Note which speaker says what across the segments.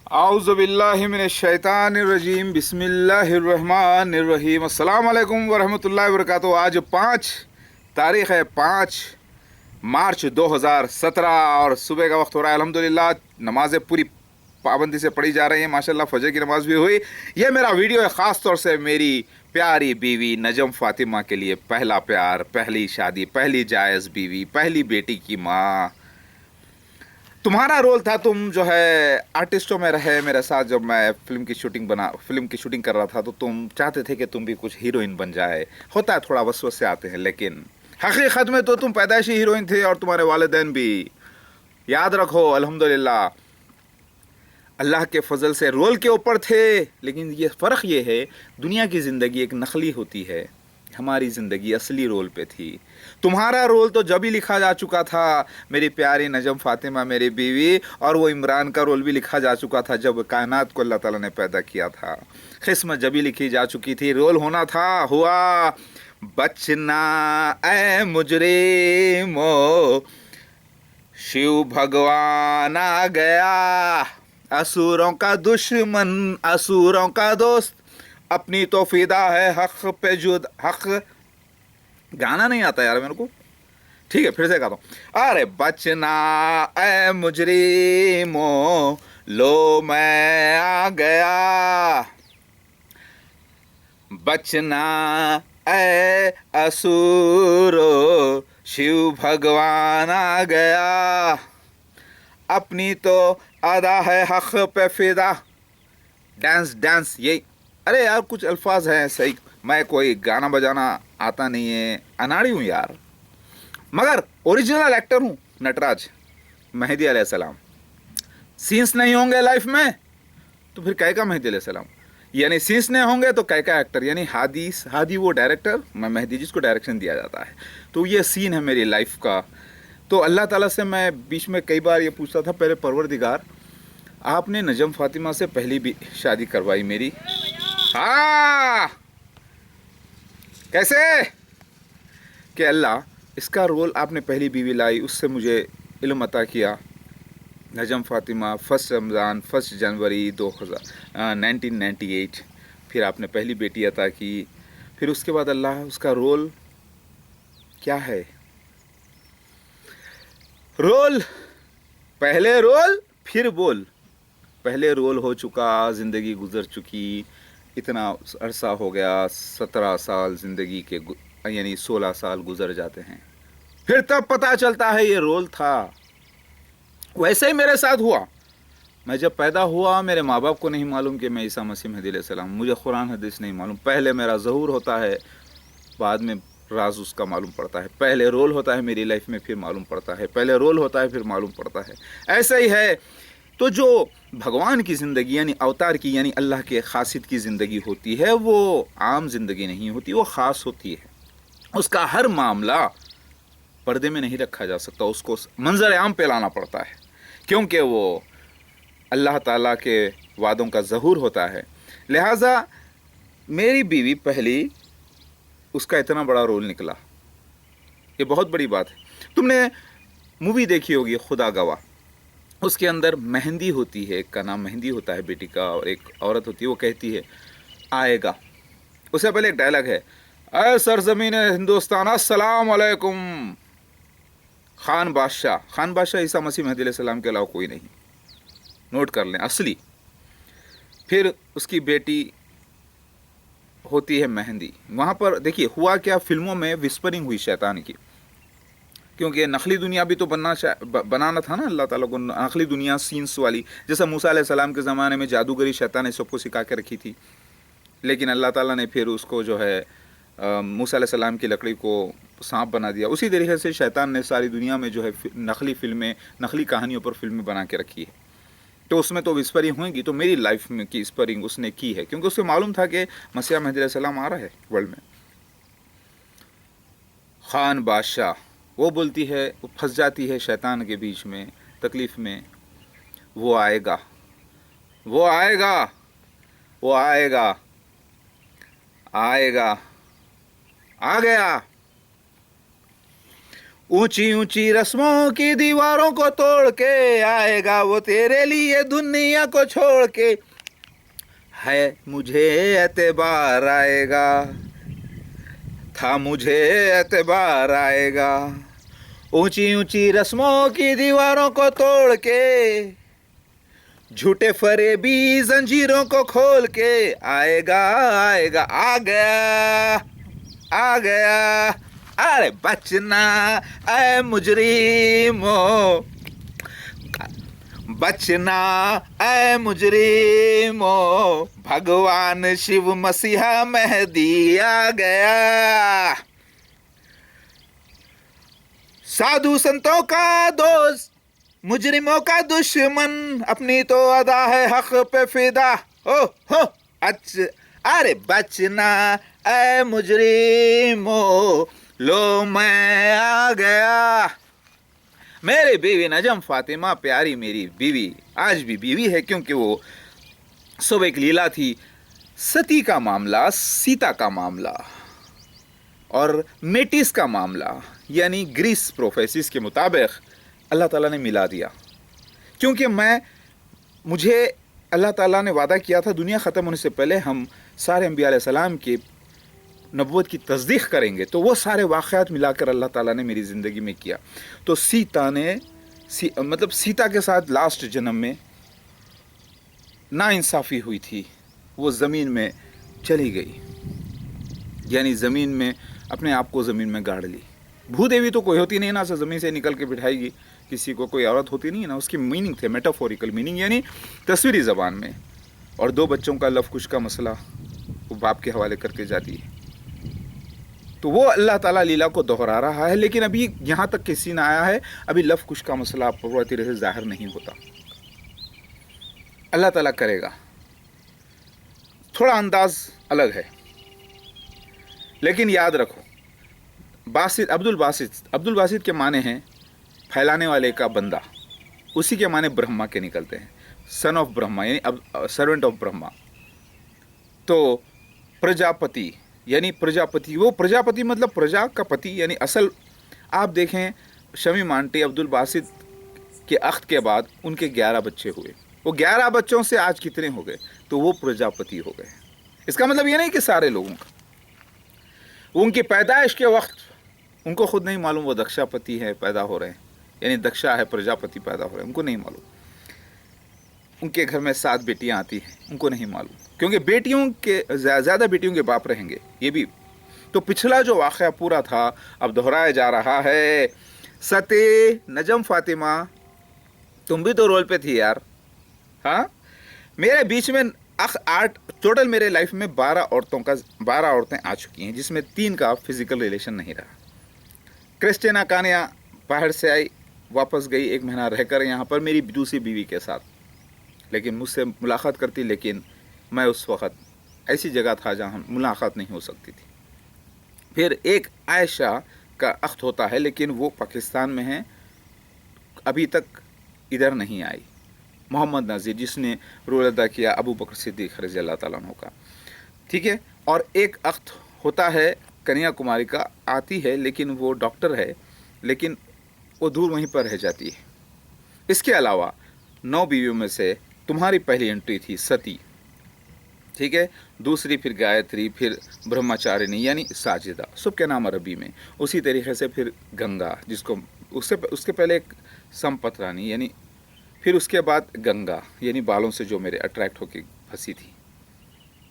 Speaker 1: आउज़ुबिल्लाहिमिनश्शैतानिर्रजीम बिस्मिल्लाहिर्रहमानिर्रहीम अस्सलाम वालेकुम वरहमतुल्लाहि वबरकातुहू। आज 5 तारीख़ है 5 मार्च 2017 और सुबह का वक्त हो रहा है। अल्हम्दुलिल्लाह नमाज़ें पूरी पाबंदी से पढ़ी जा रही हैं। माशाल्लाह फजर की नमाज भी हुई। यह मेरा वीडियो है ख़ास तौर से मेरी प्यारी बीवी नजम फ़ातिमा के लिए। पहला प्यार, पहली शादी, पहली जायज़ बीवी, पहली बेटी की माँ। तुम्हारा रोल था, तुम जो है आर्टिस्टों में रहे मेरे साथ। जब मैं फिल्म की शूटिंग कर रहा था तो तुम चाहते थे कि तुम भी कुछ हीरोइन बन जाए। होता है थोड़ा वसवसे आते हैं, लेकिन हकीकत में तो तुम पैदाइशी हीरोइन थे और तुम्हारे वालिदैन भी। याद रखो, अल्हम्दुलिल्लाह अल्लाह के फजल से रोल के ऊपर थे। लेकिन ये फ़र्क ये है, दुनिया की ज़िंदगी एक नकली होती है, हमारी ज़िंदगी असली रोल पे थी। तुम्हारा रोल तो जब ही लिखा जा चुका था मेरी प्यारी नजम फ़ातिमा मेरी बीवी, और वो इमरान का रोल भी लिखा जा चुका था जब कायनात को अल्लाह ताला ने पैदा किया था। किस्मत जब ही लिखी जा चुकी थी, रोल होना था, हुआ। बचना ऐ मुजरिमो, शिव भगवान आ गया। असुरों का दुश्मन, असुरों का दोस्त, अपनी तो फिदा है हक पे जुद। हक गाना नहीं आता यार मेरे को, ठीक है फिर से गाता हूँ। अरे बचना ऐ मुजरिमो, लो मैं आ गया। बचना ऐ असुरो, शिव भगवान आ गया। अपनी तो अदा है हक पे फिदा। डांस डांस यही। अरे यार कुछ अल्फाज हैं सही, मैं कोई गाना बजाना आता नहीं है, अनाड़ी हूँ यार, मगर ओरिजिनल एक्टर हूँ। नटराज मेहदी अलैहिस्सलाम। सीन्स नहीं होंगे लाइफ में तो फिर कै का मेहदी अलैहिस्सलाम, यानी सीन्स नहीं होंगे तो कै का एक्टर, यानी हादी वो डायरेक्टर, मैं मेहदी जिसको डायरेक्शन दिया जाता है। तो ये सीन है मेरी लाइफ का। तो अल्लाह ताला से मैं बीच में कई बार ये पूछता था, पहले परवरदिगार आपने नजम फ़ातिमा से पहली भी शादी करवाई मेरी। हाँ कैसे कि अल्लाह इसका रोल आपने पहली बीवी लाई, उससे मुझे इल्म अता किया। नजम फ़ातिमा 1 रमज़ान 1 जनवरी 1998। फिर आपने पहली बेटी अता की। फिर उसके बाद अल्लाह उसका रोल क्या है, रोल पहले रोल फिर बोल। पहले रोल हो चुका, ज़िंदगी गुज़र चुकी, इतना अरसा हो गया, 17 साल ज़िंदगी के, यानी 16 साल गुज़र जाते हैं। फिर तब पता चलता है ये रोल था। वैसे ही मेरे साथ हुआ। मैं जब पैदा हुआ मेरे माँ बाप को नहीं मालूम कि मैं ईसा मसीह मेहदी अलैहिस्सलाम, मुझे कुरान हदीस नहीं मालूम। पहले मेरा ज़हूर होता है, बाद में राज उसका मालूम पड़ता है। पहले रोल होता है मेरी लाइफ में, फिर मालूम पड़ता है। पहले रोल होता है फिर मालूम पड़ता है। ऐसा ही है। तो जो भगवान की ज़िंदगी यानी अवतार की, यानी अल्लाह के खासियत की ज़िंदगी होती है, वो आम ज़िंदगी नहीं होती, वो ख़ास होती है। उसका हर मामला पर्दे में नहीं रखा जा सकता, उसको मंजर आम पे लाना पड़ता है, क्योंकि वो अल्लाह ताला के वादों का ज़हूर होता है। लिहाजा मेरी बीवी पहली, उसका इतना बड़ा रोल निकला, ये बहुत बड़ी बात है। तुमने मूवी देखी होगी खुदा गवाह, उसके अंदर मेहंदी होती है, एक का नाम मेहंदी होता है बेटी का, और एक औरत होती है, वो कहती है आएगा। उससे पहले एक डायलॉग है, अय सरजमीन हिंदुस्तान अस्सलाम वालेकुम। खान बादशाह ईसा मसीह मेहदी अलैहिस्सलाम के अलावा कोई नहीं, नोट कर लें, असली। फिर उसकी बेटी होती है मेहंदी। वहाँ पर देखिए हुआ क्या, फिल्मों में विस्परिंग हुई शैतान की, क्योंकि नकली दुनिया भी तो बनाना था ना अल्लाह ताला को। नकली दुनिया सीन्स वाली, जैसा मूसा अलैहिस्सलाम के ज़माने में जादूगरी शैतान ने सबको सिखा के रखी थी, लेकिन अल्लाह ताला ने फिर उसको जो है मूसा अलैहिस्सलाम की लकड़ी को सांप बना दिया। उसी तरीके से शैतान ने सारी दुनिया में जो है नकली फिल्में, नकली कहानियों पर फिल्में बना के रखी है। तो उसमें तो विस्परिंग होंगी, तो मेरी लाइफ में की स्परिंग उसने की है, क्योंकि उसे मालूम था कि मसीह मेहदी अलैहिस्सलाम आ रहा है वर्ल्ड में। खान बादशाह, वो बोलती है, वो फंस जाती है शैतान के बीच में, तकलीफ़ में। वो आएगा, वो आएगा, वो आएगा, आएगा, आ गया। ऊंची ऊंची रस्मों की दीवारों को तोड़ के आएगा वो तेरे लिए दुनिया को छोड़ के, है मुझे एतबार आएगा, था मुझे एतबार आएगा। ऊंची ऊंची रस्मों की दीवारों को तोड़ के, झूठे फरेबी जंजीरों को खोल के, आएगा आएगा, आ गया आ गया, अरे बचना ऐ मुजरिमो, बचना ऐ मुजरिमो, भगवान शिव मसीहा मेहदी आ गया। साधु संतों का दोस्त, मुजरिमों का दुश्मन, अपनी तो अदा है हक पे फिदा, ओ हो अरे बचना ऐ मुजरिमो, लो मैं आ गया। मेरी बीवी नजम फातिमा, प्यारी मेरी बीवी, आज भी बीवी है क्योंकि वो सब एक लीला थी। सती का मामला, सीता का मामला और मेटिस का मामला, यानी ग्रीस प्रोफेसिस के मुताबिक अल्लाह ताला ने मिला दिया। क्योंकि मुझे अल्लाह ताला ने वादा किया था दुनिया ख़त्म होने से पहले हम सारे अंबिया अलैहिस्सलाम की नबूवत की तस्दीक करेंगे, तो वो सारे वाक़यात मिलाकर अल्लाह ताला ने मेरी ज़िंदगी में किया। तो सीता के साथ लास्ट जन्म में नाइंसाफ़ी हुई थी, वो ज़मीन में चली गई, यानी ज़मीन में अपने आप को ज़मीन में गाड़ ली। भूदेवी तो कोई होती नहीं ना, ज़मीन से निकल के बिठाएगी किसी को, कोई औरत होती नहीं है ना। उसकी मीनिंग थे मेटाफोरिकल मीनिंग, यानी तस्वीरी ज़बान में। और 2 बच्चों का लव कुश का मसला वो बाप के हवाले करके जाती है। तो वो अल्लाह ताला लीला को दोहरा रहा है, लेकिन अभी यहाँ तक किसी न आया है, अभी लव कुश का मसला पूरी तरह से ज़ाहिर नहीं होता। अल्लाह ताला करेगा, थोड़ा अंदाज अलग है, लेकिन याद रखो अब्दुल बासित के माने हैं फैलाने वाले का बंदा, उसी के माने ब्रह्मा के निकलते हैं, सन ऑफ ब्रह्मा यानी सर्वेंट ऑफ ब्रह्मा। तो प्रजापति यानी प्रजापति, वो प्रजापति मतलब प्रजा का पति, यानी असल आप देखें शमीम आंटी अब्दुल बासित के अख्त के बाद उनके 11 बच्चे हुए, वो 11 बच्चों से आज कितने हो गए, तो वो प्रजापति हो गए। इसका मतलब ये नहीं कि सारे लोगों का, उनकी पैदाइश के वक्त उनको खुद नहीं मालूम वो दक्षापति है पैदा हो रहे हैं, यानी दक्षा है प्रजापति पैदा हो रहे हैं, उनको नहीं मालूम। उनके घर में 7 बेटियां आती हैं, उनको नहीं मालूम, क्योंकि बेटियों के ज़्यादा बेटियों के बाप रहेंगे ये भी। तो पिछला जो वाक़या पूरा था अब दोहराया जा रहा है। सते नजम फातिमा, तुम भी तो रोल पे थी यार। हाँ, मेरे बीच में 8 टोटल मेरे लाइफ में 12 औरतें आ चुकी हैं, जिसमें 3 का फिजिकल रिलेशन नहीं रहा। क्रिस्टीना कानिया बाहर से आई, वापस गई 1 महीना रहकर यहाँ पर मेरी दूसरी बीवी के साथ, लेकिन मुझसे मुलाकात करती, लेकिन मैं उस वक़्त ऐसी जगह था जहाँ मुलाकात नहीं हो सकती थी। फिर एक आयशा का अख्त होता है, लेकिन वो पाकिस्तान में है, अभी तक इधर नहीं आई। मोहम्मद नज़ीर, जिसने रोल अदा किया अबू बकर सिद्दीक़ रज़ी अल्लाह ताला अन्हु का, ठीक है। और एक अख्त होता है कन्याकुमारी का, आती है लेकिन वो डॉक्टर है, लेकिन वो दूर वहीं पर रह जाती है। इसके अलावा 9 बीवियों में से तुम्हारी पहली एंट्री थी सती, ठीक है, दूसरी फिर गायत्री, फिर ब्रह्मचारिणी यानी साजिदा, सबके नाम अरबी में। उसी तरीके से फिर गंगा, जिसको उसके पहले एक संपतरानी, यानी फिर उसके बाद गंगा, यानी बालों से जो मेरे अट्रैक्ट होकर फंसी थी।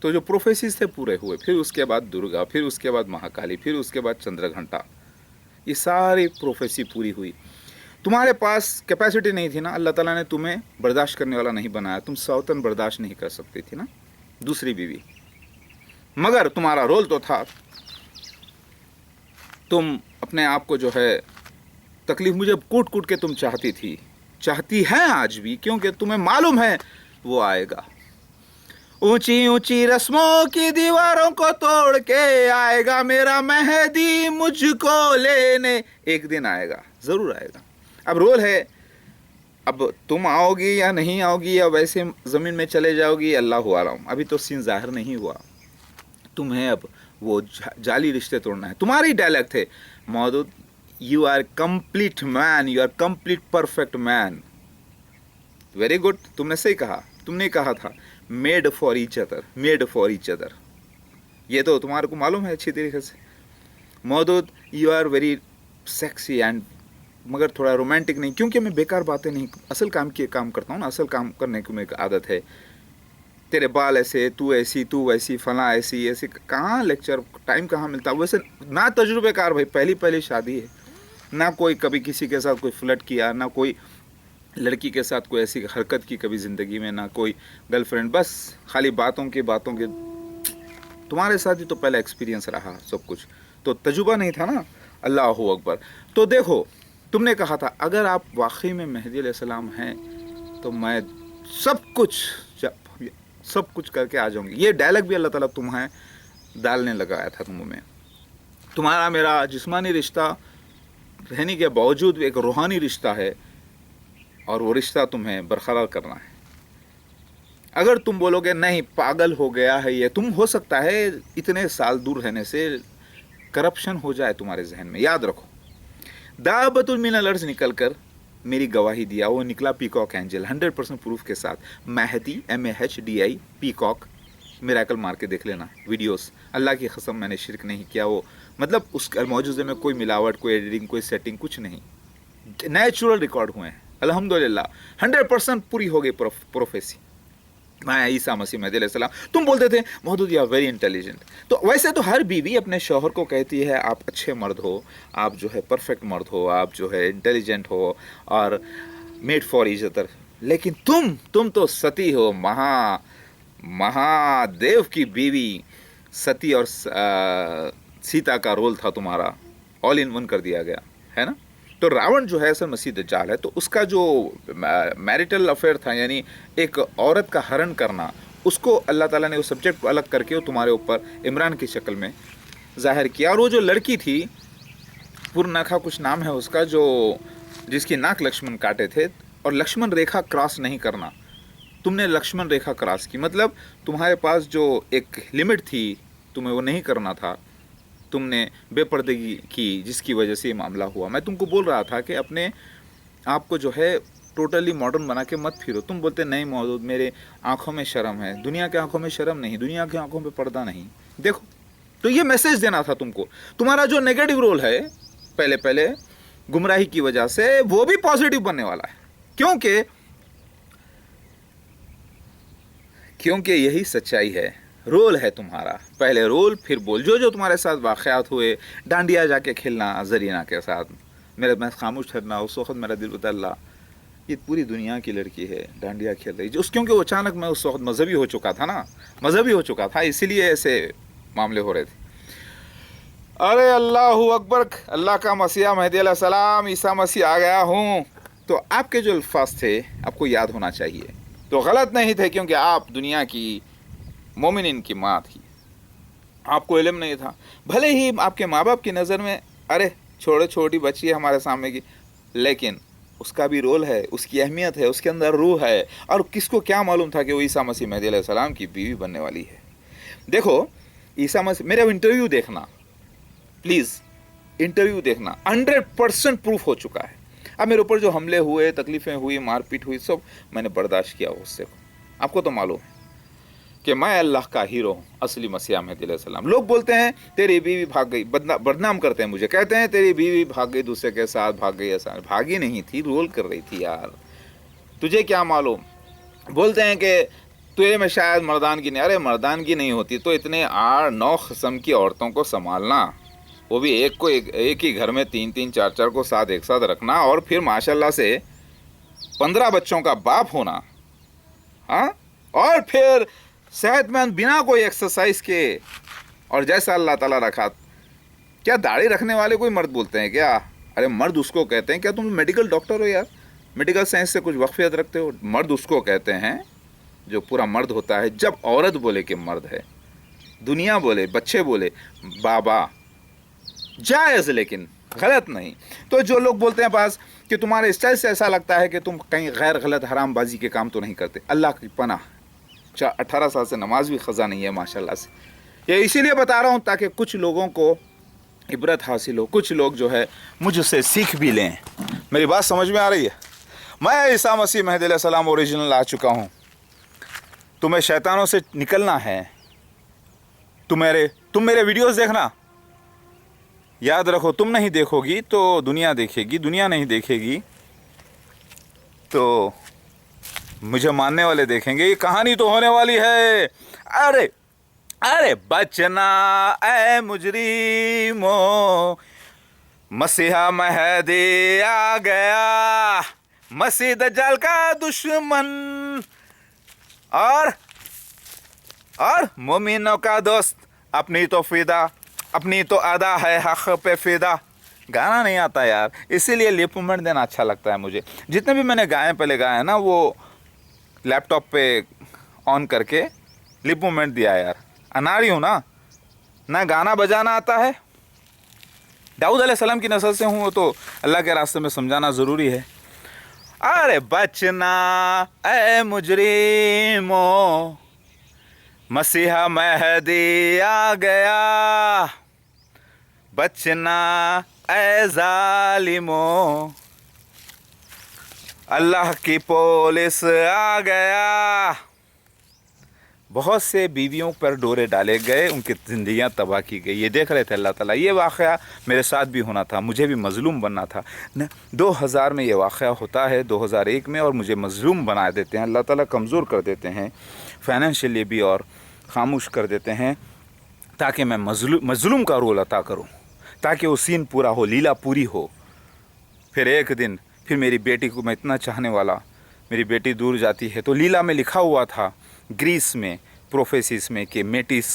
Speaker 1: तो जो प्रोफेसीज थे पूरे हुए, फिर उसके बाद दुर्गा, फिर उसके बाद महाकाली, फिर उसके बाद चंद्रघंटा, ये सारी प्रोफेसी पूरी हुई। तुम्हारे पास कैपेसिटी नहीं थी ना, अल्लाह ताला ने तुम्हें बर्दाश्त करने वाला नहीं बनाया, तुम सौतन बर्दाश्त नहीं कर सकती थी ना, दूसरी बीवी, मगर तुम्हारा रोल तो था। तुम अपने आप को जो है तकलीफ मुझे कूट कूट के तुम चाहती है आज भी, क्योंकि तुम्हें मालूम है वो आएगा। ऊंची ऊंची रस्मों की दीवारों को तोड़ के आएगा मेरा मेहदी मुझको लेने, एक दिन आएगा, ज़रूर आएगा। अब रोल है, अब तुम आओगी या नहीं आओगी, या वैसे ज़मीन में चले जाओगी, अल्लाह आलम, अभी तो सीन ज़ाहिर नहीं हुआ। तुम्हें अब वो जाली रिश्ते तोड़ना है। तुम्हारी डायलॉग थे मौदूद, You are complete man, you are complete perfect man. Very good. तुमने सही कहा. तुमने कहा था made for each other, made for each other. ये तो तुम्हारे को मालूम है अच्छी तरीके से. मौदूद, you are very sexy and मगर थोड़ा रोमांटिक नहीं, क्योंकि मैं बेकार बातें नहीं, असल काम की काम करता हूँ ना, असल काम करने की मेरी आदत है. तेरे बाल ऐसे, तू ऐसी, तू वैसी, फला ऐसी ऐसी, कहाँ लेक्चर टाइम कहाँ मिलता. वैसे ना तजुर्बेकार भाई, पहली शादी है ना, कोई कभी किसी के साथ कोई फ्लर्ट किया, ना कोई लड़की के साथ कोई ऐसी हरकत की कभी ज़िंदगी में, ना कोई गर्लफ्रेंड, बस खाली बातों के तुम्हारे साथ ही तो पहला एक्सपीरियंस रहा सब कुछ, तो तजुर्बा नहीं था ना. अल्लाह अकबर. तो देखो, तुमने कहा था अगर आप वाकई में मेहदी अलैहिस्सलाम हैं तो मैं सब कुछ करके आ जाऊंगी. ये डायलॉग भी अल्लाह ताला तुम्हें डालने लगाया था तुम में. तुम्हारा मेरा जिस्मानी रिश्ता रहने के बावजूद एक रूहानी रिश्ता है, और वो रिश्ता तुम्हें बरकरार करना है. अगर तुम बोलोगे नहीं पागल हो गया है ये, तुम हो सकता है इतने साल दूर रहने से करप्शन हो जाए तुम्हारे जहन में. याद रखो, दाबतुल मिनल अर्ज़ निकल कर मेरी गवाही दिया, वो निकला पीकॉक एंजल 100% प्रूफ के साथ. महदी MAHDI पीकॉक, मिरेकल मार के देख लेना वीडियोस. अल्लाह की कसम मैंने शिरक नहीं किया. वो मतलब उस मौजूदे में कोई मिलावट, कोई एडिटिंग, कोई सेटिंग, कुछ नहीं. नेचुरल रिकॉर्ड हुए हैं अल्हम्दुलिल्लाह. 100% पूरी हो गई प्रोफेसी. मैं ईसा मसीह मेहदी अलैहिस्सलाम. तुम बोलते थे मौदूद यू आर वेरी इंटेलिजेंट. तो वैसे तो हर बीवी अपने शौहर को कहती है आप अच्छे मर्द हो, आप जो है परफेक्ट मर्द हो, आप जो है इंटेलिजेंट हो और मेड फॉर ईच अदर. लेकिन तुम तो सती हो, महादेव की बीवी. सती और सीता का रोल था तुम्हारा, ऑल इन वन कर दिया गया है ना. तो रावण जो है असल मसीह दज्जाल है, तो उसका जो मैरिटल अफेयर था, यानी एक औरत का हरण करना, उसको अल्लाह ताला ने वो सब्जेक्ट अलग करके वो तुम्हारे ऊपर इमरान की शक्ल में ज़ाहिर किया. और वो जो लड़की थी पुरनखा कुछ नाम है उसका, जो जिसकी नाक लक्ष्मण काटे थे, और लक्ष्मण रेखा क्रॉस नहीं करना, तुमने लक्ष्मण रेखा क्रॉस की. मतलब तुम्हारे पास जो एक लिमिट थी तुम्हें वो नहीं करना था, तुमने बेपर्दगी की, जिसकी वजह से ये मामला हुआ. मैं तुमको बोल रहा था कि अपने आप को जो है टोटली मॉडर्न बना के मत फिरो. तुम बोलते नहीं मौजूद मेरे आंखों में शर्म है. दुनिया के आंखों में शर्म नहीं, दुनिया की आंखों में पर्दा नहीं. देखो, तो ये मैसेज देना था तुमको. तुम्हारा जो नेगेटिव रोल है पहले गुमराही की वजह से, वो भी पॉजिटिव बनने वाला है, क्योंकि यही सच्चाई है. रोल है तुम्हारा, पहले रोल फिर बोल. जो तुम्हारे साथ वाक़यात हुए, डांडिया जाके खेलना जरीना के साथ, मैं खामोश ठहरना, उस वक्त मेरा दिल बता अल्लाह ये पूरी दुनिया की लड़की है डांडिया खेल रही, क्योंकि अचानक मैं उस वक्त मजहबी हो चुका था, इसीलिए ऐसे मामले हो रहे थे. अरे अल्लाह अकबर, अल्लाह का मसीहा मेहदी अलैहिस्सलाम, ईसा मसीह आ गया हूँ. तो आपके जो अल्फाज थे आपको याद होना चाहिए, तो गलत नहीं थे, क्योंकि आप दुनिया की मोमिनीन की माँ थी. आपको इल्म नहीं था, भले ही आपके माँ बाप की नज़र में अरे छोटी बच्ची है हमारे सामने की, लेकिन उसका भी रोल है, उसकी अहमियत है, उसके अंदर रूह है. और किसको क्या मालूम था कि वो ईसा मसीह मेहदी अलैहिस्सलाम की बीवी बनने वाली है. देखो ईसा मसीह, मेरा इंटरव्यू देखना प्लीज़, इंटरव्यू देखना, 100% प्रूफ हो चुका है. अब मेरे ऊपर जो हमले हुए, तकलीफ़ें हुई, मारपीट हुई, सब मैंने बर्दाश्त किया उससे. आपको तो मालूम है कि मैं अल्लाह का हीरो हूँ, असली मसीहा मेहदी अलैहिस्सलाम. लोग बोलते हैं तेरी बीवी भाग गई, बदनाम करते हैं मुझे, कहते हैं तेरी बीवी भाग गई, दूसरे के साथ भाग गई. ऐसा भागी नहीं थी, रोल कर रही थी यार, तुझे क्या मालूम. बोलते हैं कि तुझे में शायद मर्दानगी नहीं. अरे मर्दानगी नहीं होती तो इतने 8-9 किस्म की औरतों को संभालना, वो भी एक ही घर में 3-3 4-4 को साथ एक साथ रखना, और फिर माशाल्लाह से 15 बच्चों का बाप होना, हाँ, और फिर सेहतमंद बिना कोई एक्सरसाइज के, और जैसा अल्लाह ताला रखा. क्या दाढ़ी रखने वाले कोई मर्द बोलते हैं क्या? अरे मर्द उसको कहते हैं, क्या तुम मेडिकल डॉक्टर हो यार, मेडिकल साइंस से कुछ वाकफियत रखते हो? मर्द उसको कहते हैं जो पूरा मर्द होता है. जब औरत बोले कि मर्द है, दुनिया बोले, बच्चे बोले बाबा, जायज़ लेकिन गलत नहीं. तो जो लोग बोलते हैं बास कि तुम्हारे स्टाइल से ऐसा लगता है कि तुम कहीं गैर गलत हराम बाजी के काम तो नहीं करते, अल्लाह की पनाह 18 साल से नमाज भी ख़ज़ा नहीं है माशाल्लाह से. ये इसीलिए बता रहा हूँ ताकि कुछ लोगों को इबरत हासिल हो, कुछ लोग जो है मुझसे सीख भी लें। मेरी बात समझ में आ रही है? मैं ईसा मसीह महदी अलैहिस्सलाम ओरिजिनल आ चुका हूँ। तुम्हें शैतानों से निकलना है। तुम मेरे वीडियोस देखना। याद रखो, तुम नहीं देखोगी तो दुनिया देखेगी, दुनिया नहीं देखेगी तो मुझे मानने वाले देखेंगे। ये कहानी तो होने वाली है। अरे अरे बचना ऐ मुजरिमो, मसीहा महदी आ गया, मसीह दज्जाल का दुश्मन और मोमिनों का दोस्त। अपनी तो फिदा, अपनी तो अदा है हक पे फिदा। गाना नहीं आता यार, इसीलिए लिप मूवमेंट देना अच्छा लगता है मुझे। जितने भी मैंने गाए पहले गाए हैं ना, वो लैपटॉप पे ऑन करके लिप मूवमेंट दिया यार। अनाड़ी हूँ ना गाना बजाना आता है। दाऊद अलैहिस्सलाम की नस्ल से हूँ, तो अल्लाह के रास्ते में समझाना ज़रूरी है। अरे बचना ऐ मुजरिमो, मसीहा महदी आ गया, बचना ऐ जालिमो, अल्लाह की पुलिस आ गया। बहुत से बीवियों पर डोरे डाले गए, उनकी ज़िंदगियां तबाह की गई। ये देख रहे थे अल्लाह ताला। ये वाक़या मेरे साथ भी होना था, मुझे भी मज़लूम बनना था न। 2000 में ये वाक़या होता है, 2001 में, और मुझे मज़लूम बना देते हैं। अल्लाह ताला कमज़ोर कर देते हैं फाइनेंशियली भी, और खामोश कर देते हैं, ताकि मैं मज़लूम का रोल अता करूँ, ताकि वो सीन पूरा हो, लीला पूरी हो। फिर एक दिन फिर मेरी बेटी को, मैं इतना चाहने वाला, मेरी बेटी दूर जाती है। तो लीला में लिखा हुआ था ग्रीस में, प्रोफेसिस में, कि मेटिस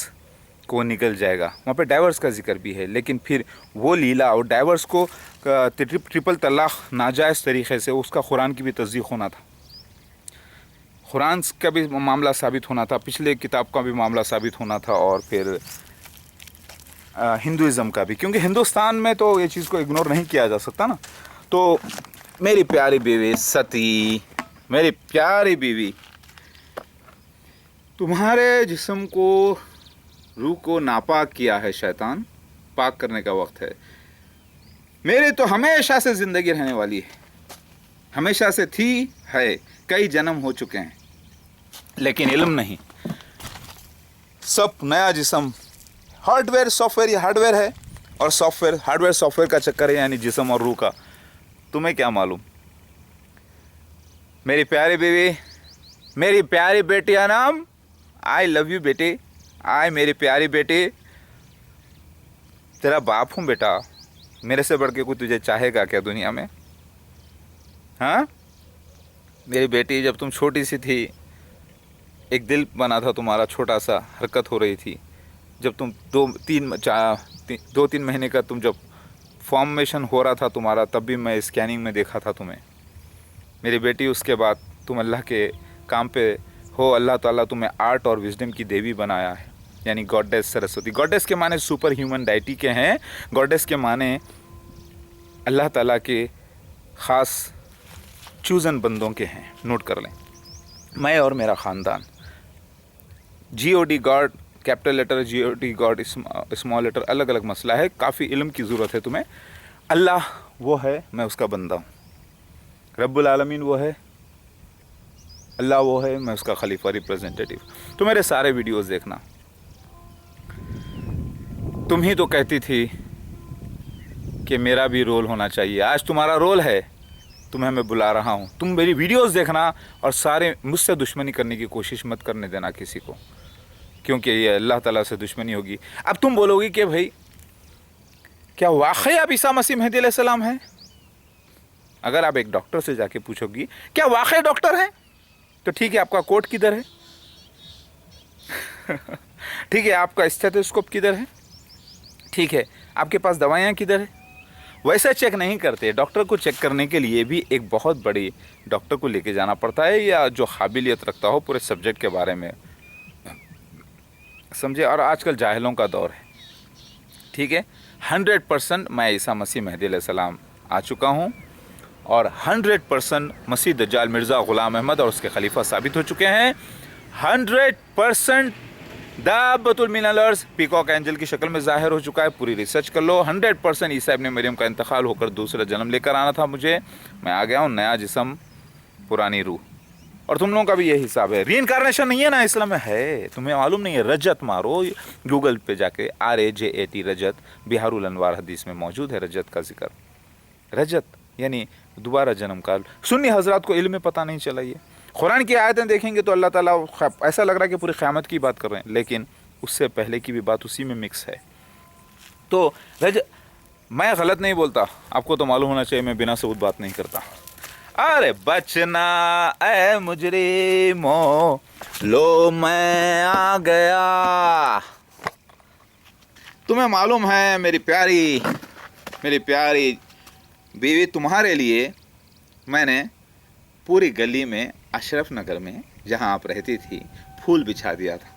Speaker 1: को निकल जाएगा। वहाँ पे डाइवर्स का जिक्र भी है, लेकिन फिर वो लीला और डाइवर्स को ट्रिपल तलाक़ नाजायज़ तरीक़े से, उसका कुरान की भी तस्दीक़ होना था, कुरान का भी मामला साबित होना था, पिछले किताब का भी मामला साबित होना था, और फिर हिंदुज़म का भी, क्योंकि हिंदुस्तान में तो ये चीज़ को इग्नोर नहीं किया जा सकता ना। तो मेरी प्यारी बीवी सती, मेरी प्यारी बीवी, तुम्हारे जिस्म को, रूह को नापाक किया है शैतान, पाक करने का वक्त है। मेरे तो हमेशा से ज़िंदगी रहने वाली है, हमेशा से थी, है, कई जन्म हो चुके हैं, लेकिन इल्म नहीं। सब नया जिस्म, हार्डवेयर सॉफ्टवेयर, ये हार्डवेयर है, और सॉफ्टवेयर, हार्डवेयर सॉफ्टवेयर का चक्कर है, यानी जिस्म और रूह का। तुम्हें क्या मालूम? मेरी प्यारी बीवी, मेरी प्यारी बेटी अनाम, आई लव यू बेटी, आई मेरी प्यारी बेटी, तेरा बाप हूँ बेटा, मेरे से बढ़ के कोई तुझे चाहेगा क्या दुनिया में? हाँ मेरी बेटी, जब तुम छोटी सी थी, एक दिल बना था तुम्हारा, छोटा सा हरकत हो रही थी। जब तुम 2-3 महीने का, तुम जब फॉर्मेशन हो रहा था तुम्हारा, तब भी मैं स्कैनिंग में देखा था तुम्हें मेरी बेटी। उसके बाद तुम अल्लाह के काम पे हो, अल्लाह ताला तुम्हें आर्ट और विजडम की देवी बनाया है, यानी गॉडेस सरस्वती। गॉडेस के माने सुपर ह्यूमन डाइटी के हैं, गॉडेस के माने अल्लाह ताला के ख़ास चूज़न बंदों के हैं। नोट कर लें, मैं और मेरा ख़ानदान। GOD God, capital letter, GOD God, small letter, अलग अलग मसला है, काफ़ी इल्म की ज़रूरत है तुम्हें। अल्लाह वो है, मैं उसका बंदा हूँ। रब्बुल आलमीन वो है, अल्लाह वो है, मैं उसका खलीफा, रिप्रेजेंटेटिव। तो मेरे सारे वीडियोस देखना। तुम ही तो कहती थी कि मेरा भी रोल होना चाहिए, आज तुम्हारा रोल है, तुम्हें मैं बुला रहा हूँ। तुम मेरी वीडियोस देखना, और सारे मुझसे दुश्मनी करने की कोशिश मत करने देना किसी को, क्योंकि ये अल्लाह ताला से दुश्मनी होगी। अब तुम बोलोगी कि भाई क्या वाकई आप ईसा मसीह महदी अलैहिस्सलाम हैं? अगर आप एक डॉक्टर से जाके पूछोगी क्या वाकई डॉक्टर हैं, तो ठीक है, आपका कोट किधर है? ठीक है, आपका स्टेथोस्कोप किधर है? ठीक है, आपके पास दवाइयाँ किधर है? वैसा चेक नहीं करते। डॉक्टर को चेक करने के लिए भी एक बहुत बड़ी डॉक्टर को लेके जाना पड़ता है, या जो काबिलियत रखता हो पूरे सब्जेक्ट के बारे में, समझे। और आजकल जाहिलों का दौर है, ठीक है। 100% मैं ईसा मसीह महदी अलैहिस्सलाम आ चुका हूँ, और 100% मसीह दज्जाल मिर्ज़ा ग़ुलाम अहमद और उसके खलीफा साबित हो चुके हैं। 100% दाब्बतुल मिनल अर्ज़ पीकॉक एंजल की शक्ल में ज़ाहिर हो चुका है। पूरी रिसर्च कर लो। 100% ईसा इब्न मरियम का इंतकाल होकर दूसरा जन्म लेकर आना था मुझे। मैं आ गया हूँ, नया जिस्म पुरानी रूह। और तुम लोगों का भी यही हिसाब है। रीइंकारनेशन नहीं है ना इस्लाम में, है तुम्हें मालूम नहीं है? रजत मारो गूगल पे जाके, RAJAT रजत, बिहारुल अनवार हदीस में मौजूद है रजत का जिक्र। रजत यानी दोबारा जन्म काल। सुन्नी हजरात को इल्म में पता नहीं चला। ये कुरान की आयतें देखेंगे तो अल्लाह ताला ऐसा लग रहा है कि पूरी क़यामत की बात कर रहे हैं, लेकिन उससे पहले की भी बात उसी में मिक्स है। तो मैं गलत नहीं बोलता, आपको तो मालूम होना चाहिए मैं बिना सबूत बात नहीं करता। अरे बचना ए मुजरिमो, लो मैं आ गया। तुम्हें मालूम है मेरी प्यारी बीवी, तुम्हारे लिए मैंने पूरी गली में अशरफ नगर में जहाँ आप रहती थी फूल बिछा दिया था।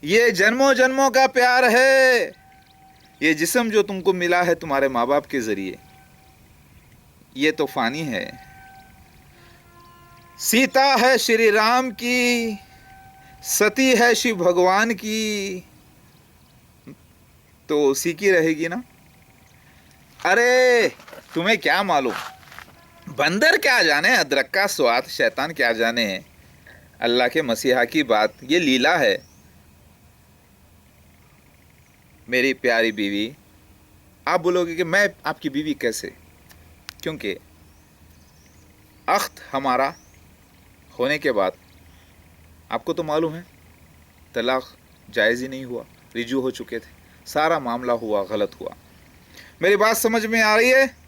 Speaker 1: ये जन्मों जन्मों का प्यार है। ये जिस्म जो तुमको मिला है तुम्हारे माँ बाप के जरिए, ये तो फानी है। सीता है श्री राम की, सती है शिव भगवान की, तो उसी की रहेगी ना। अरे तुम्हें क्या मालूम, बंदर क्या जाने अदरक का स्वाद, शैतान क्या जाने अल्लाह के मसीहा की बात। ये लीला है। मेरी प्यारी बीवी, आप बोलोगे कि मैं आपकी बीवी कैसे? क्योंकि अख्त हमारा होने के बाद आपको तो मालूम है तलाक जायज़ ही नहीं हुआ, रिजू हो चुके थे, सारा मामला हुआ, गलत हुआ। मेरी बात समझ में आ रही है?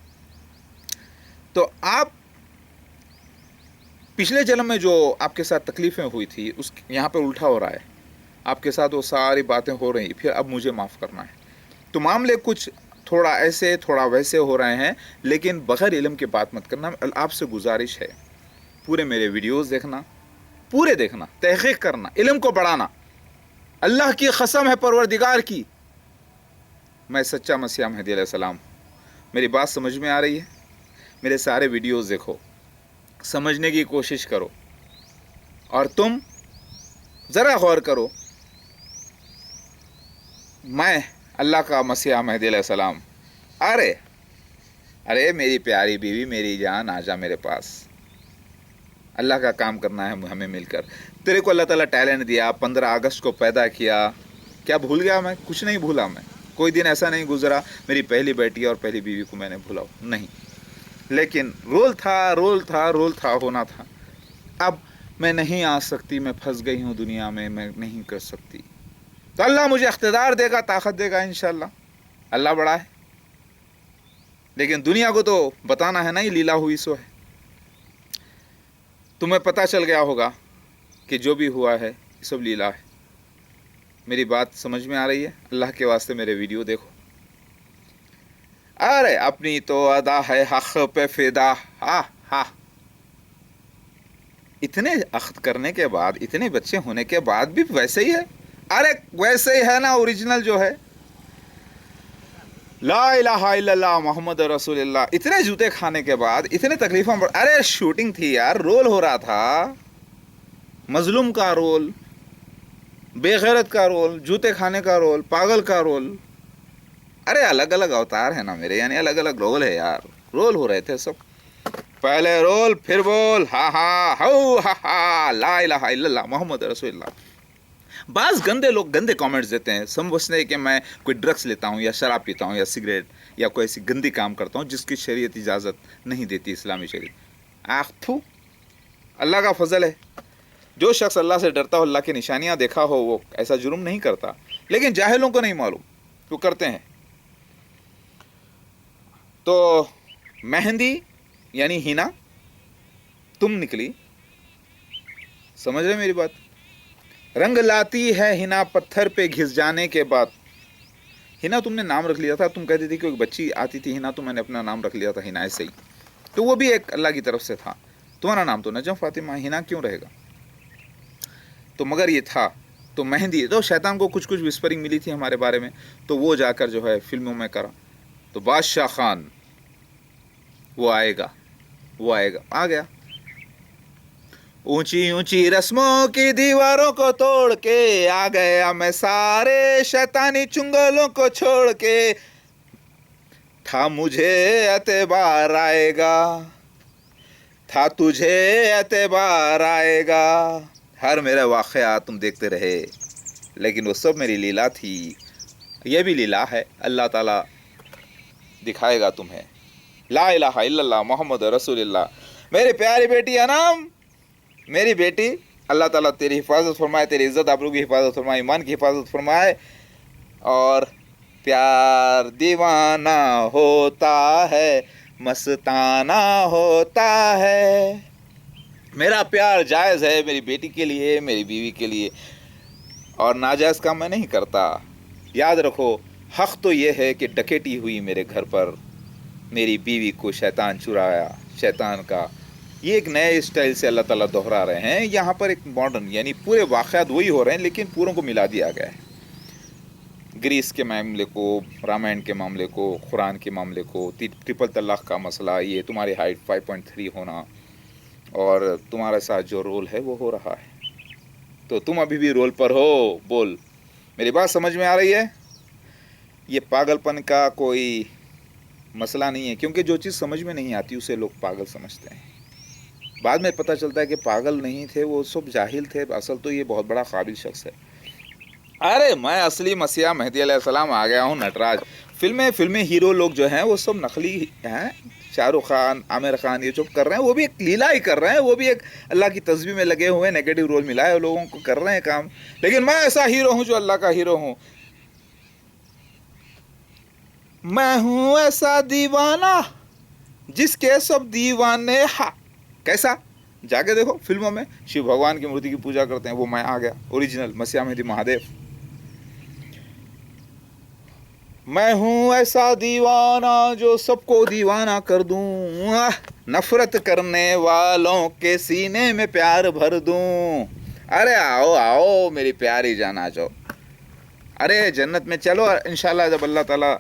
Speaker 1: तो आप पिछले जन्म में जो आपके साथ तकलीफ़ें हुई थी उस यहाँ पे उल्टा हो रहा है, आपके साथ वो सारी बातें हो रही, फिर अब मुझे माफ़ करना है। तो मामले कुछ थोड़ा ऐसे थोड़ा वैसे हो रहे हैं, लेकिन बग़ैर इल्म की बात मत करना। आपसे गुजारिश है पूरे मेरे वीडियोस देखना, पूरे देखना, तहक़ीक़ करना, इल्म को बढ़ाना। अल्लाह की कसम है परवरदिगार की, मैं सच्चा मसीह महदी अलैहिस्सलाम। मेरी बात समझ में आ रही है? मेरे सारे वीडियोस देखो, समझने की कोशिश करो, और तुम ज़रा गौर करो, मैं अल्लाह का मसीह महदी अलैहिस्सलाम। अरे मेरी प्यारी बीवी, मेरी जान, आजा मेरे पास। अल्लाह का काम करना है हमें मिलकर। तेरे को अल्लाह ताला टैलेंट दिया, 15 अगस्त को पैदा किया, क्या भूल गया मैं? कुछ नहीं भूला मैं। कोई दिन ऐसा नहीं गुजरा मेरी पहली बेटी और पहली बीवी को मैंने भूला नहीं, लेकिन रोल था, होना था। अब मैं नहीं आ सकती, मैं फंस गई हूँ दुनिया में, मैं नहीं कर सकती। तो अल्लाह मुझे इख्तिदार देगा, ताकत देगा इंशाअल्लाह। अल्लाह बड़ा है, लेकिन दुनिया को तो बताना है ना, ये लीला हुई सो है। तुम्हें पता चल गया होगा कि जो भी हुआ है सब लीला है। मेरी बात समझ में आ रही है? अल्लाह के वास्ते मेरे वीडियो देखो। अरे अपनी तो अदा है हक़ पे फिदा। हा इतने अख्त करने के बाद, इतने बच्चे होने के बाद भी वैसे ही है। अरे वैसे ही है ना ओरिजिनल जो है, ला इलाहा इल्लल्लाह मोहम्मद रसूलुल्लाह। इतने जूते खाने के बाद, इतने तकलीफों पर, अरे शूटिंग थी यार, रोल हो रहा था, मजलूम का रोल, बेगैरत का रोल, जूते खाने का रोल, पागल का रोल। अरे अलग अलग अवतार है ना मेरे, यानी अलग अलग रोल है यार, रोल हो रहे थे सब। पहले रोल फिर बोल, हा ला इलाहा इल्लल्लाह मोहम्मद रसूलुल्लाह। बाज़ गंदे लोग गंदे कमेंट्स देते हैं, समझते हैं कि मैं कोई ड्रग्स लेता हूँ या शराब पीता हूँ या सिगरेट या कोई ऐसी गंदी काम करता हूँ जिसकी शरीयत इजाज़त नहीं देती, इस्लामी शरीयत। आखू अल्लाह का फजल है, जो शख्स अल्लाह से डरता हो, अल्लाह की निशानियाँ देखा हो, वो ऐसा जुर्म नहीं करता। लेकिन जाहिलों को नहीं मालूम, वो करते हैं। तो मेहंदी यानी हिना तुम निकली, समझ रहे मेरी बात? रंग लाती है हिना पत्थर पे घिस जाने के बाद। हिना तुमने नाम रख लिया था, तुम कहती थी कि एक बच्ची आती थी हिना, तो मैंने अपना नाम रख लिया था हिना, ऐसे ही। तो वो भी एक अल्लाह की तरफ से था। तुम्हारा नाम तो नजम फातिमा, हिना क्यों रहेगा? तो मगर ये था। तो मेहंदी, तो शैतान को कुछ कुछ विस्परिंग मिली थी हमारे बारे में, तो वो जाकर जो है फिल्मों में करा। तो बादशाह खान वो आएगा, आ गया। ऊंची ऊंची रस्मों की दीवारों को तोड़ के आ गया मैं सारे शैतानी चुंगलों को छोड़ के, था मुझे एतबार आएगा, था तुझे एतबार आएगा। हर मेरा वाक़या तुम देखते रहे, लेकिन वो सब मेरी लीला थी, ये भी लीला है, अल्लाह ताला दिखाएगा तुम्हें। ला इलाहा इल्लल्लाह मोहम्मद रसूलुल्लाह। मेरी प्यारी बेटी अनाम, मेरी बेटी, अल्लाह ताला तेरी हिफाजत फरमाए, तेरी इज़्ज़त आबरू की हिफाजत फरमाए, ईमान की हिफाजत फरमाए। और प्यार दीवाना होता है, मस्ताना होता है। मेरा प्यार जायज़ है मेरी बेटी के लिए, मेरी बीवी के लिए, और नाजायज़ काम मैं नहीं करता। याद रखो, हक़ तो ये है कि डकैती हुई मेरे घर पर, मेरी बीवी को शैतान चुराया, शैतान का। ये एक नए स्टाइल से अल्लाह ताला दोहरा रहे हैं। यहाँ पर एक मॉडर्न, यानी पूरे वाक़यात वही हो रहे हैं, लेकिन पूरों को मिला दिया गया है। ग्रीस के मामले को, रामायण के मामले को, कुरान के मामले को, ट्रिपल तलाक़ का मसला, ये तुम्हारी हाइट 5.3 होना, और तुम्हारे साथ जो रोल है वो हो रहा है। तो तुम अभी भी रोल पर हो। बोल, मेरी बात समझ में आ रही है? ये पागलपन का कोई मसला नहीं है, क्योंकि जो चीज़ समझ में नहीं आती उसे लोग पागल समझते हैं। बाद में पता चलता है कि पागल नहीं थे, वो सब जाहिल थे, असल तो ये बहुत बड़ा काबिल शख्स है। अरे मैं असली मसीहा मेहदी अलैहिस्सलाम आ गया हूँ, नटराज। फिल्में हीरो लोग जो हैं वो सब नकली हैं। शाहरुख खान, आमिर खान, ये जो कर रहे हैं वो भी एक लीला ही कर रहे हैं, वो भी एक अल्लाह की तस्बीह में लगे हुए हैं, नेगेटिव रोल मिला है लोगों को, कर रहे हैं काम। लेकिन मैं ऐसा हीरो हूँ जो अल्लाह का हीरो हूँ। मैं हूँ ऐसा दीवाना जिसके सब दीवाने हा। कैसा? जाके देखो फिल्मों में शिव भगवान की मूर्ति की पूजा करते हैं, वो मैं आ गया, ओरिजिनल मसीहा मेहदी महादेव। मैं हूँ ऐसा दीवाना जो सबको दीवाना कर दूँ, नफरत करने वालों के सीने में प्यार भर दूँ। अरे आओ आओ मेरी प्यारी जान, आ जाओ। अरे जन्नत में चलो इंशाल्लाह, जब अल्लाह ताला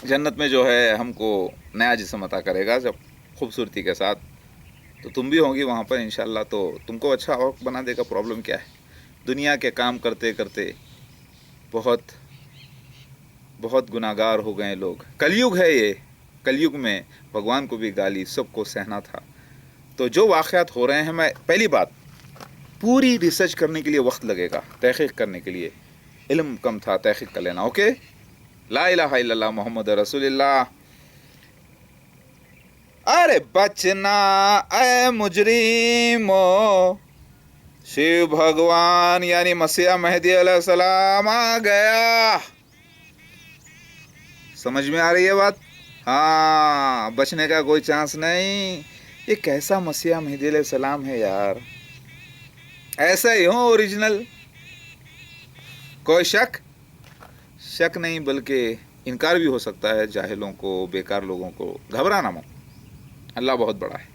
Speaker 1: जन्नत में जो है हमको नया जिस्म अता करेगा, जब खूबसूरती के साथ, तो तुम भी होंगी वहाँ पर इंशाल्लाह, तो तुमको अच्छा और बना देगा। प्रॉब्लम क्या है? दुनिया के काम करते करते बहुत बहुत गुनाहगार हो गए लोग। कलयुग है ये, कलयुग में भगवान को भी गाली, सबको सहना था। तो जो वाक़यात हो रहे हैं, मैं पहली बात, पूरी रिसर्च करने के लिए वक्त लगेगा, तहक़ीक़ करने के लिए। इल्म कम था, तहक़ीक़ कर लेना। ओके, ला इलाहा इल्लल्लाह मोहम्मद रसूलुल्लाह। अरे बचना ऐ मुजरिमो, शिव भगवान यानी मसीहा मेहदी अलैहिस्सलाम आ गया। समझ में आ रही है बात? हाँ, बचने का कोई चांस नहीं। ये कैसा मसीहा मेहदी अलैहिस्सलाम है यार, ऐसा ही हो ओरिजिनल। कोई शक नहीं, बल्कि इनकार भी हो सकता है जाहिलों को, बेकार लोगों को। घबराना मत, अल्लाह बहुत बड़ा है।